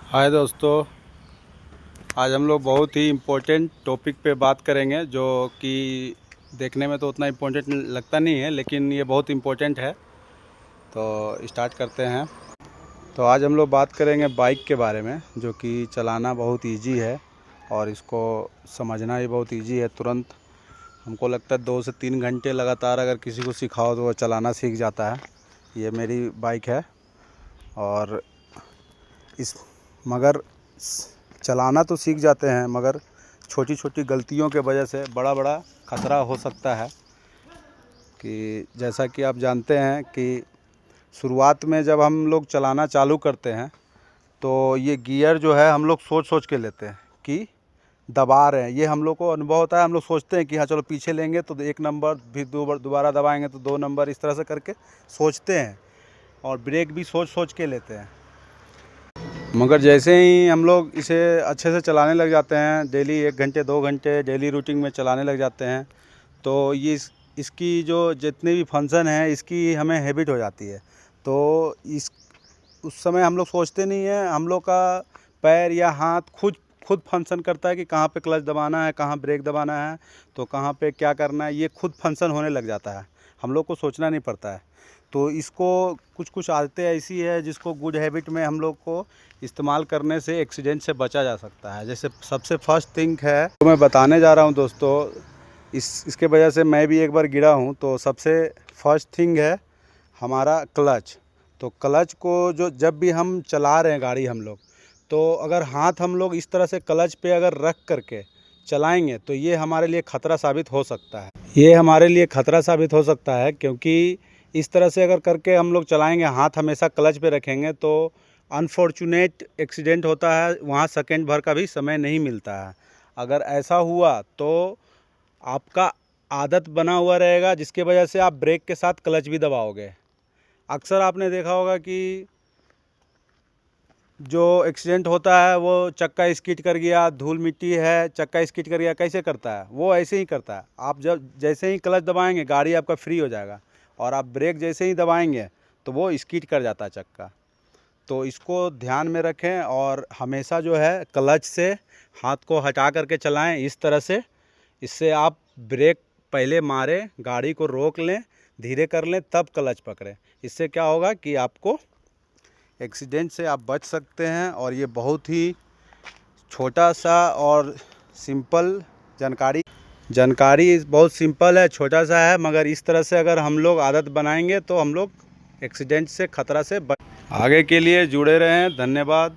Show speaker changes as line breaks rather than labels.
हाय दोस्तों, आज हम लोग बहुत ही इम्पोर्टेंट टॉपिक पे बात करेंगे जो कि देखने में तो उतना इम्पोर्टेंट लगता नहीं है, लेकिन ये बहुत इम्पोर्टेंट है। तो स्टार्ट करते हैं। तो आज हम लोग बात करेंगे बाइक के बारे में, जो कि चलाना बहुत इजी है और इसको समझना भी बहुत इजी है। तुरंत हमको लगता है 2 से 3 घंटे लगातार अगर किसी को सिखाओ तो वो चलाना सीख जाता है। ये मेरी बाइक है और इस मगर चलाना तो सीख जाते हैं, मगर छोटी छोटी गलतियों के वजह से बड़ा बड़ा खतरा हो सकता है। कि जैसा कि आप जानते हैं कि शुरुआत में जब हम लोग चलाना चालू करते हैं तो ये गियर जो है हम लोग सोच सोच के लेते हैं कि दबा रहे हैं। ये हम लोग को अनुभव होता है, हम लोग सोचते हैं कि हाँ चलो पीछे लेंगे तो 1 नंबर, फिर दोबारा दबाएंगे तो 2 नंबर, इस तरह से करके सोचते हैं। और ब्रेक भी सोच सोच के लेते हैं। मगर जैसे ही हम लोग इसे अच्छे से चलाने लग जाते हैं, डेली 1 घंटे 2 घंटे डेली रूटीन में चलाने लग जाते हैं, तो ये इसकी जो जितने भी फंक्शन हैं इसकी हमें हैबिट हो जाती है। तो इस उस समय हम लोग सोचते नहीं हैं, हम लोग का पैर या हाथ खुद खुद फंक्शन करता है कि कहाँ पे क्लच दबाना है, कहाँ ब्रेक दबाना है, तो कहाँ पे क्या करना है, ये खुद फंक्शन होने लग जाता है। हम लोग को सोचना नहीं पड़ता है। तो इसको कुछ कुछ आदतें ऐसी है जिसको गुड हैबिट में हम लोग को इस्तेमाल करने से एक्सीडेंट से बचा जा सकता है। जैसे सबसे फर्स्ट थिंग है तो मैं बताने जा रहा हूँ दोस्तों, इसके वजह से मैं भी एक बार गिरा हूँ। तो सबसे फर्स्ट थिंग है हमारा क्लच। तो क्लच को जो जब भी हम चला रहे हैं गाड़ी हम लोग, तो अगर हाथ हम लोग इस तरह से क्लच पे अगर रख करके चलाएंगे तो ये हमारे लिए ख़तरा साबित हो सकता है। ये हमारे लिए ख़तरा साबित हो सकता है क्योंकि इस तरह से अगर करके हम लोग चलाएंगे, हाथ हमेशा क्लच पे रखेंगे, तो अनफॉर्चुनेट एक्सीडेंट होता है, वहाँ सेकेंड भर का भी समय नहीं मिलता है। अगर ऐसा हुआ तो आपका आदत बना हुआ रहेगा जिसके वजह से आप ब्रेक के साथ क्लच भी दबाओगे। अक्सर आपने देखा होगा कि जो एक्सीडेंट होता है वो चक्का स्किड कर गया, धूल मिट्टी है, चक्का स्किड कर गया, कैसे करता है? वो ऐसे ही करता है। आप जब जैसे ही क्लच दबाएंगे गाड़ी आपका फ्री हो जाएगा, और आप ब्रेक जैसे ही दबाएंगे तो वो स्किड कर जाता है चक्का। तो इसको ध्यान में रखें और हमेशा जो है क्लच से हाथ को हटा करके चलाएं इस तरह से। इससे आप ब्रेक पहले मारें, गाड़ी को रोक लें, धीरे कर लें, तब क्लच पकड़ें। इससे क्या होगा कि आपको एक्सीडेंट से आप बच सकते हैं। और ये बहुत ही छोटा सा और सिंपल जानकारी बहुत सिंपल है, छोटा सा है, मगर इस तरह से अगर हम लोग आदत बनाएंगे तो हम लोग एक्सीडेंट से खतरा से बच। आगे के लिए जुड़े रहें। धन्यवाद।